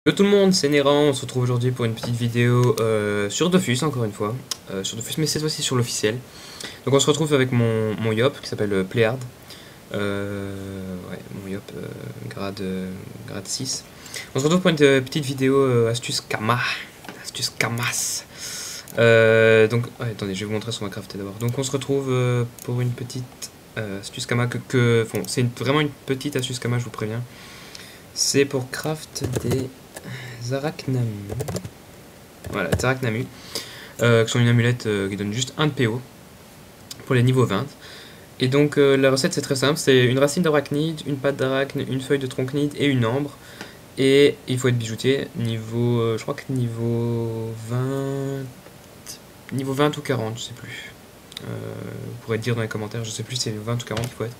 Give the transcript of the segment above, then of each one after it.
Hello tout le monde, c'est Néran, on se retrouve aujourd'hui pour une petite vidéo sur Dofus, encore une fois, sur Dofus, mais cette fois-ci sur l'officiel. Donc on se retrouve avec mon Yop qui s'appelle Pléard, ouais, mon Yop grade 6. On se retrouve pour une petite vidéo astuce Kamas. Donc, ouais, attendez, je vais vous montrer ce qu'on va crafter d'abord. Donc on se retrouve pour une petite astuce Kama, bon, c'est vraiment une petite astuce Kama, je vous préviens. C'est pour craft des Arachnamu. Voilà, des Arachnamu. Qui sont une amulette qui donne juste 1 de PO pour les niveaux 20. Et donc la recette c'est très simple, c'est une racine d'arachnide, une patte d'arachne, une feuille de tronchnide et une ambre. Et il faut être bijoutier, niveau, je crois que niveau 20 ou 40, je sais plus. Vous pourrez dire dans les commentaires, je sais plus si c'est 20 ou 40 qu'il faut être.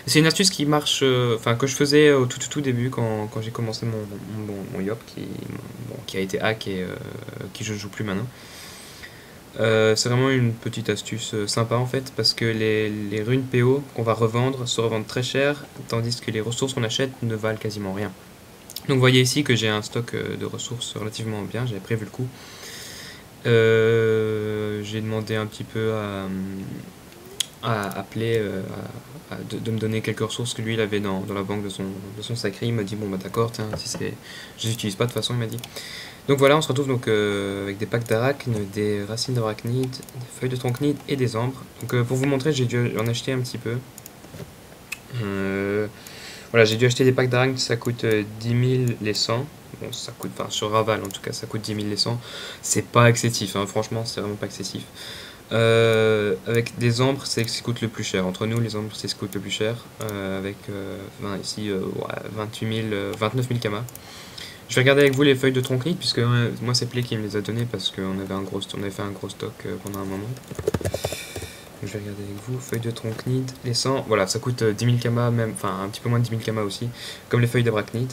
C'est une astuce qui marche, enfin que je faisais au tout début quand j'ai commencé mon Yop qui a été hack et qui je joue plus maintenant. C'est vraiment une petite astuce sympa en fait parce que les runes PO qu'on va revendre se revendent très cher tandis que les ressources qu'on achète ne valent quasiment rien. Donc vous voyez ici que j'ai un stock de ressources relativement bien, j'avais prévu le coup. J'ai demandé un petit peu à appeler, de me donner quelques ressources que lui il avait dans la banque de son sacré. Il m'a dit bon bah d'accord, tiens, si je les utilise pas de toute façon, il m'a dit. Donc voilà, on se retrouve donc avec des packs d'arachne, des racines d'arachnide, des feuilles de tronchnide et des ambres. Donc pour vous montrer, j'ai dû en acheter un petit peu. Voilà, j'ai dû acheter des packs d'arachne, ça coûte 10 000 les 100. Bon, ça coûte, enfin sur Raval en tout cas, ça coûte 10 000 les 100. C'est pas excessif, hein, franchement, c'est vraiment pas excessif. Avec des ambres, c'est ce qui coûte le plus cher. Entre nous, les ambres, c'est ce qui coûte le plus cher. Avec ici, ouais, 29 000 kamas. Je vais regarder avec vous les feuilles de tronchnide, puisque moi, c'est Play qui me les a données parce qu'on avait fait un gros stock pendant un moment. Donc, je vais regarder avec vous, feuilles de tronchnide, les 100, voilà, ça coûte 10 000 kamas, même, enfin un petit peu moins de 10 000 kamas aussi, comme les feuilles d'arachnide.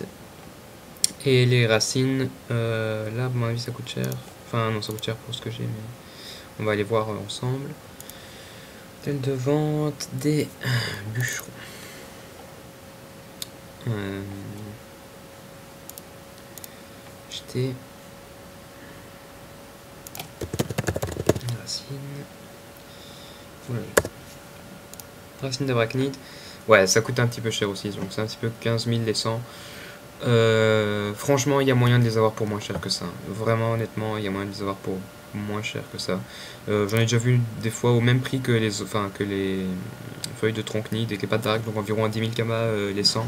Et les racines, là, à mon avis, ça coûte cher. Enfin, non, ça coûte cher pour ce que j'ai, mais on va aller voir ensemble. Telle de vente des bûcherons. Acheter. Racine. Voilà. Racine d'arachnide. Ouais, ça coûte un petit peu cher aussi, donc c'est un petit peu 15 000 les 100. Franchement, il y a moyen de les avoir pour moins cher que ça. Vraiment, honnêtement, il y a moyen de les avoir pour moins cher que ça. J'en ai déjà vu des fois au même prix que les feuilles de tronchnide et que les pattes d'arachne, donc environ à 10 000 kamas les 100.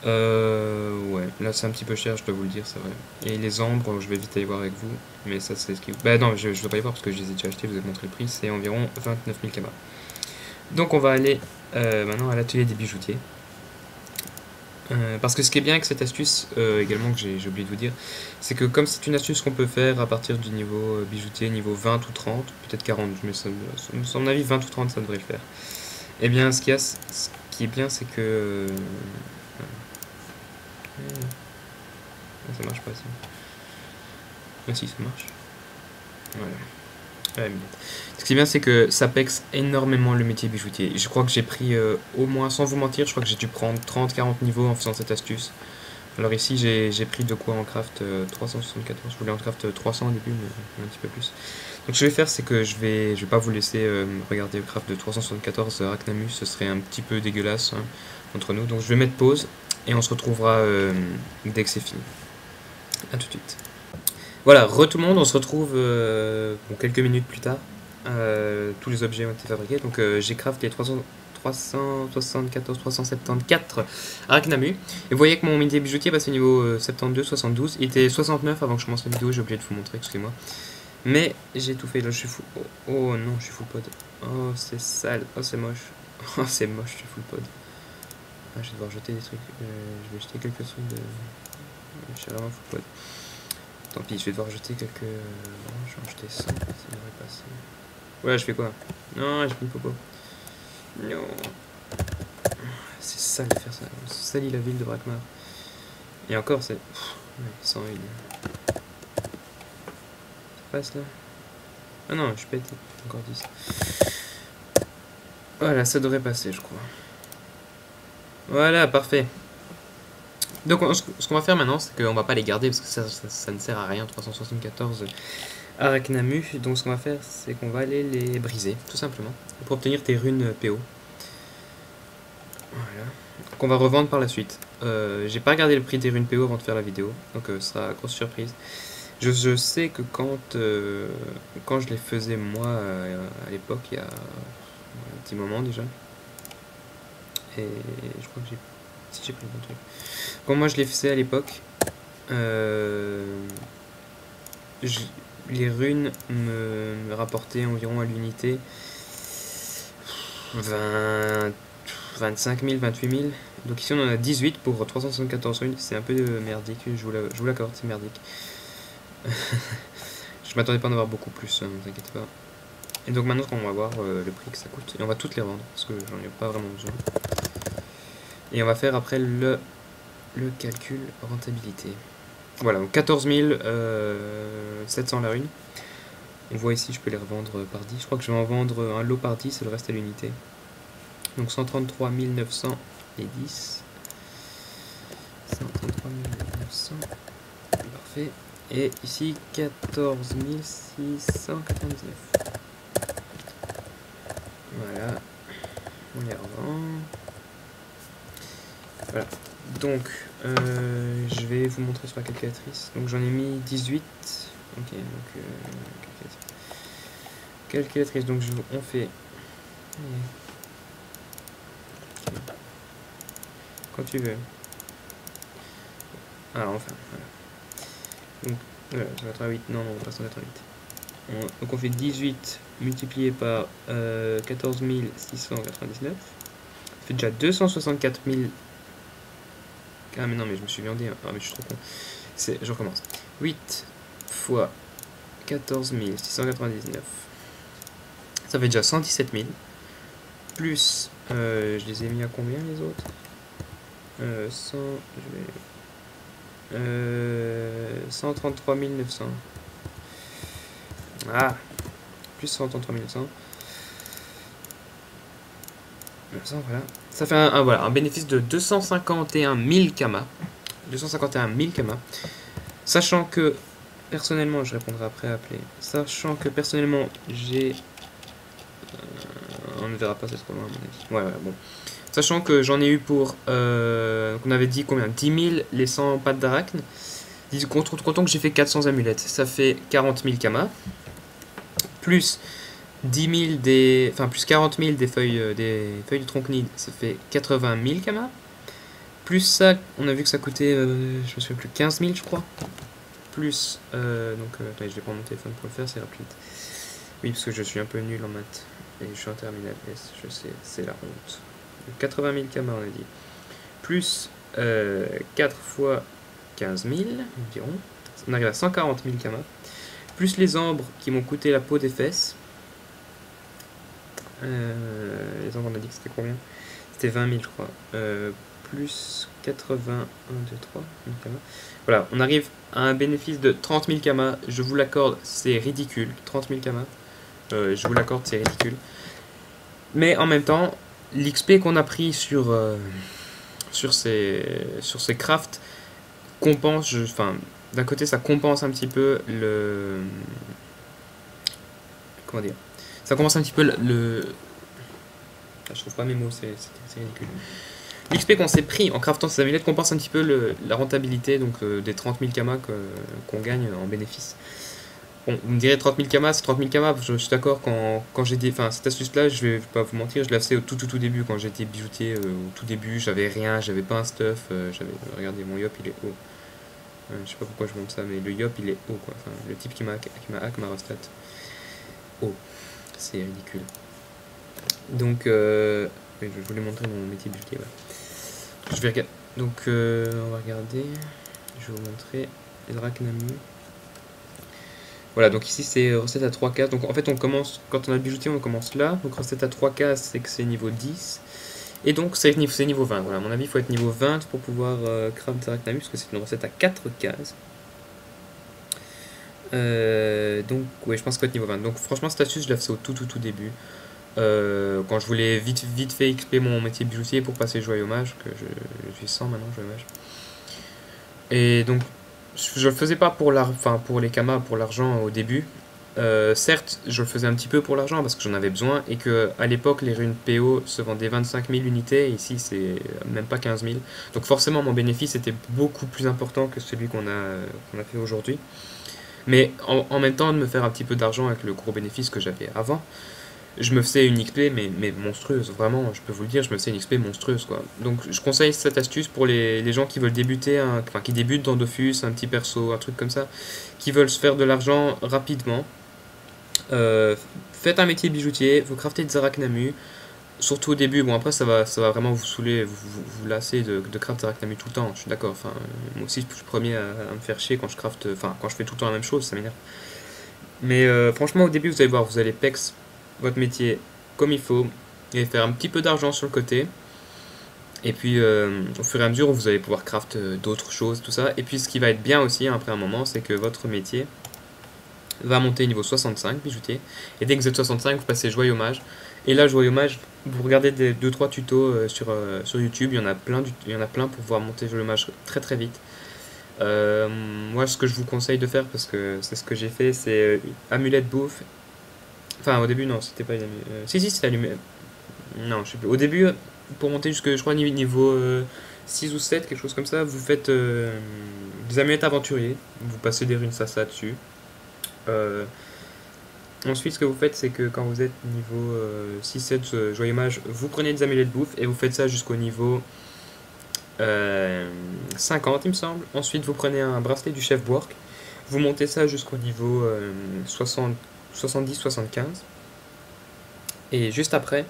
Ouais, là c'est un petit peu cher, je dois vous le dire, c'est vrai. Et les ambres, je vais vite aller voir avec vous, mais ça c'est ce qui... Bah non, je dois pas y voir parce que je les ai déjà achetés, je vous ai montré le prix, c'est environ 29 000 kamas. Donc on va aller maintenant à l'atelier des bijoutiers. Parce que ce qui est bien avec cette astuce, également que j'ai oublié de vous dire, c'est que comme c'est une astuce qu'on peut faire à partir du niveau bijoutier, niveau 20 ou 30, peut-être 40, mais à mon avis 20 ou 30 ça devrait le faire. Et bien ce qui est bien c'est que... ça marche pas ça. Ah si, ça marche. Voilà. Ouais, ce qui est bien, c'est que ça pexe énormément le métier bijoutier. Je crois que j'ai pris au moins, sans vous mentir, je crois que j'ai dû prendre 30-40 niveaux en faisant cette astuce. Alors ici, j'ai pris de quoi en craft 374. Je voulais en craft 300 au début, mais un petit peu plus. Donc ce que je vais faire, c'est que je vais pas vous laisser regarder le craft de 374 Arachnamu. Ce serait un petit peu dégueulasse hein, entre nous. Donc je vais mettre pause et on se retrouvera dès que c'est fini. A tout de suite. Voilà, tout le monde, on se retrouve bon, quelques minutes plus tard. Tous les objets ont été fabriqués. Donc j'ai crafté 374, 374 Arachnamu. Et vous voyez que mon midi bijoutier passe au niveau 72, 72. Il était 69 avant que je commence la vidéo, j'ai oublié de vous montrer, excusez-moi. Mais j'ai tout fait, là je suis full. Oh non, je suis full pod. Oh c'est sale, oh c'est moche. Oh c'est moche, je suis full pod. Ah, je vais devoir jeter des trucs. Je vais jeter quelques trucs de... Je suis vraiment full pod. Tant pis, je vais devoir jeter quelques... Non, je vais en jeter 100, ça devrait passer. Ouais, je fais quoi? Non, j'ai plus de popo. Non. C'est sale de faire ça. On salit la ville de Brakmar. Et encore, c'est... Ouais, 101. Ça passe là? Ah non, je pète. Encore 10. Voilà, ça devrait passer, je crois. Voilà, parfait. Donc ce qu'on va faire maintenant, c'est qu'on va pas les garder parce que ça ne sert à rien, 374 Arachnamu. Donc ce qu'on va faire, c'est qu'on va aller les briser, tout simplement, pour obtenir tes runes PO. Voilà. Qu'on va revendre par la suite. J'ai pas regardé le prix des runes PO avant de faire la vidéo, donc ce sera grosse surprise. Je sais que quand je les faisais moi à l'époque, il y a un petit moment déjà, et je crois que j'ai pris le bon truc. Quand moi je les faisais à l'époque, les runes me rapportaient environ à l'unité 25 000, 28 000. Donc ici on en a 18 pour 374 runes, c'est un peu merdique, je vous l'accorde, c'est merdique. Je m'attendais pas à en avoir beaucoup plus, ne vous inquiétez pas. Et donc maintenant on va voir le prix que ça coûte. Et on va toutes les rendre, parce que j'en ai pas vraiment besoin. Et on va faire après le calcul rentabilité. Voilà, donc 14 700 la rune. On voit ici, je peux les revendre par 10. Je crois que je vais en vendre un lot par 10 et le reste à l'unité. Donc 133 900 et 10. 133 900. Parfait. Et ici, 14 699. Voilà. On les revend. Voilà. Donc, je vais vous montrer sur la calculatrice. Donc, j'en ai mis 18. Ok, donc, calculatrice. Donc, on fait... Quand tu veux. Ah, enfin, voilà. Donc, voilà, 188. Non, non, pas 188. Donc, on fait 18 multiplié par 14 699. Ça fait déjà 264 000. Ah, mais non, mais je me suis viandé. Ah, mais je suis trop con. Je recommence. 8 fois 14 699. Ça fait déjà 117 000. Plus, je les ai mis à combien les autres 100, je vais... 133 900. Ah, plus 133 900. 900, voilà. Ça fait un bénéfice de 251 000 kamas. 251 000 kamas. Sachant que, personnellement, je répondrai après à appeler. Sachant que, personnellement, j'ai... on ne verra pas, c'est trop loin à mon avis. Ouais, bon. Sachant que j'en ai eu pour... on avait dit combien 10 000 les 100 pattes d'arachne. Comptons que j'ai fait 400 amulettes. Ça fait 40 000 kamas. Plus 10 000 des... Enfin, plus 40 000 des feuilles de tronc-nid. Ça fait 80 000 kamas. Plus ça, on a vu que ça coûtait... je me souviens plus, 15 000 je crois. Plus... attendez, je vais prendre mon téléphone pour le faire, c'est rapide. Oui, parce que je suis un peu nul en maths. Et je suis en terminale S, je sais, c'est la honte. 80 000 kamas, on a dit. Plus 4 fois 15 000, environ. On arrive à 140 000 kamas. Plus les ambres qui m'ont coûté la peau des fesses. Les ambres, on a dit que c'était combien? C'était 20 000, je crois. Plus 81, 2, 3 000 kamas. Voilà, on arrive à un bénéfice de 30 000 kamas. Je vous l'accorde, c'est ridicule. 30 000 kamas. Je vous l'accorde, c'est ridicule. Mais en même temps, l'XP qu'on a pris sur ces crafts compense, enfin, d'un côté ça compense un petit peu le... Comment dire? Ça compense un petit peu le... Ah, je trouve pas mes mots, c'est ridicule. L'XP qu'on s'est pris en craftant ces amulettes compense un petit peu la rentabilité donc, des 30 000 kamas qu'on gagne en bénéfice. Bon, vous me direz 30 000 kamas, c'est 30 000 kamas, je suis d'accord, quand j'ai des... Enfin, cette astuce-là, je vais pas vous mentir, je l'ai fait au tout début, quand j'étais bijoutier, au tout début, j'avais rien, j'avais pas un stuff, regardez, mon yop, il est haut. Je sais pas pourquoi je montre ça, mais le yop, il est haut, quoi. Enfin, le type qui m'a hack ma restat. Oh, c'est ridicule. Donc, je voulais montrer mon métier bijoutier, ouais. Je vais regarder. Donc, on va regarder, je vais vous montrer les Arachnamu. Voilà, donc ici c'est recette à 3 cases. Donc en fait on commence, quand on a le bijoutier on commence là. Donc recette à 3 cases c'est que c'est niveau 10. Et donc c'est niveau 20. Voilà, à mon avis il faut être niveau 20 pour pouvoir craft des Arachnamu. Parce que c'est une recette à 4 cases. Donc ouais je pense qu'il faut être niveau 20. Donc franchement cette astuce je l'ai fait au tout début. Quand je voulais vite fait XP mon métier bijoutier pour passer joyeux mage. Que je suis 100 maintenant joyeux mage. Et donc, je le faisais pas pour pour les kamas, pour l'argent au début. Certes, je le faisais un petit peu pour l'argent parce que j'en avais besoin et que à l'époque, les runes PO se vendaient 25 000 unités. Ici, c'est même pas 15 000. Donc, forcément, mon bénéfice était beaucoup plus important que celui qu'on a fait aujourd'hui. Mais en même temps, de me faire un petit peu d'argent avec le gros bénéfice que j'avais avant, je me faisais une XP mais monstrueuse, vraiment, je peux vous le dire, je me faisais une XP monstrueuse quoi. Donc je conseille cette astuce pour les gens qui veulent débuter, enfin qui débutent dans Dofus, un petit perso, un truc comme ça, qui veulent se faire de l'argent rapidement. Euh, Faites un métier bijoutier, vous craftez des arachnamus, surtout au début, bon après ça va vraiment vous saouler, vous lasser de craft arachnamus tout le temps, je suis d'accord, enfin moi aussi je suis le premier à me faire chier quand je craft, enfin quand je fais tout le temps la même chose, ça m'énerve. Mais franchement, au début, vous allez voir, vous allez pex votre métier comme il faut et faire un petit peu d'argent sur le côté. Et puis, au fur et à mesure, vous allez pouvoir craft d'autres choses, tout ça. Et puis, ce qui va être bien aussi, hein, après un moment, c'est que votre métier va monter niveau 65, bijoutier. Et dès que vous êtes 65, vous passez joyau mage. Et là, joyau mage, vous regardez des 2-3 tutos sur YouTube. Il y en a plein pour pouvoir monter joyau mage très très vite. Moi, ce que je vous conseille de faire, parce que c'est ce que j'ai fait, c'est amulette bouffe. Enfin, au début, non, c'était pas une amulette. Si, si, c'était allumé. Non, je sais plus. Au début, pour monter jusque, je crois, niveau 6 ou 7, quelque chose comme ça, vous faites des amulettes aventuriers. Vous passez des runes Sasa dessus. Euh, Ensuite, ce que vous faites, c'est que quand vous êtes niveau 6-7 joyeux mage, vous prenez des amulettes bouffe et vous faites ça jusqu'au niveau 50, il me semble. Ensuite, vous prenez un bracelet du chef Bork. Vous montez ça jusqu'au niveau 70-75. Et juste après,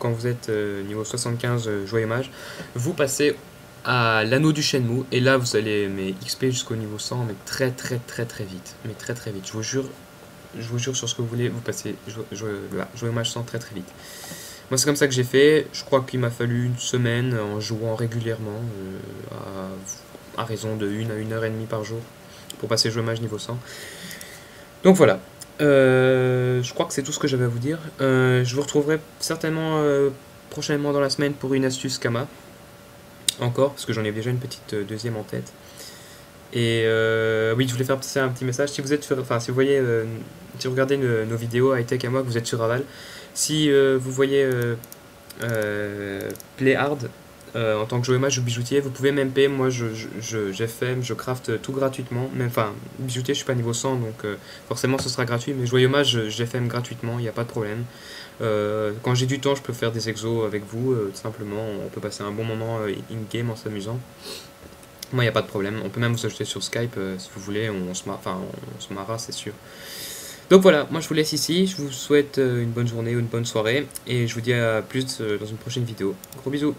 quand vous êtes niveau 75 joyeux mage, vous passez à l'anneau du Shenmue. Et là, vous allez mais XP jusqu'au niveau 100, mais très très très très vite. Mais très très vite. Je vous jure sur ce que vous voulez, vous passez joyeux mage 100 très très vite. Moi, c'est comme ça que j'ai fait. Je crois qu'il m'a fallu une semaine en jouant régulièrement, à raison de 1 à 1 heure et demie par jour, pour passer joueur mage niveau 100. Donc voilà. Je crois que c'est tout ce que j'avais à vous dire. Je vous retrouverai certainement prochainement dans la semaine pour une astuce Kama. Encore, parce que j'en ai déjà une petite deuxième en tête. Et oui, je voulais faire passer un petit message. Si vous êtes enfin, si vous voyez, si vous regardez nos vidéos high-tech à moi, que vous êtes sur Aval, si vous voyez Play Hard en tant que joueur mage ou bijoutier, vous pouvez m'MP. Moi, j'FM, je craft tout gratuitement. Même, enfin, bijoutier, je suis pas niveau 100, donc forcément ce sera gratuit. Mais joueur mage, j'FM gratuitement, il n'y a pas de problème. Quand j'ai du temps, je peux faire des exos avec vous, tout simplement. On peut passer un bon moment in-game en s'amusant. Moi, il n'y a pas de problème. On peut même vous ajouter sur Skype si vous voulez. On se marra, c'est sûr. Donc voilà, moi je vous laisse ici. Je vous souhaite une bonne journée ou une bonne soirée. Et je vous dis à plus dans une prochaine vidéo. Gros bisous.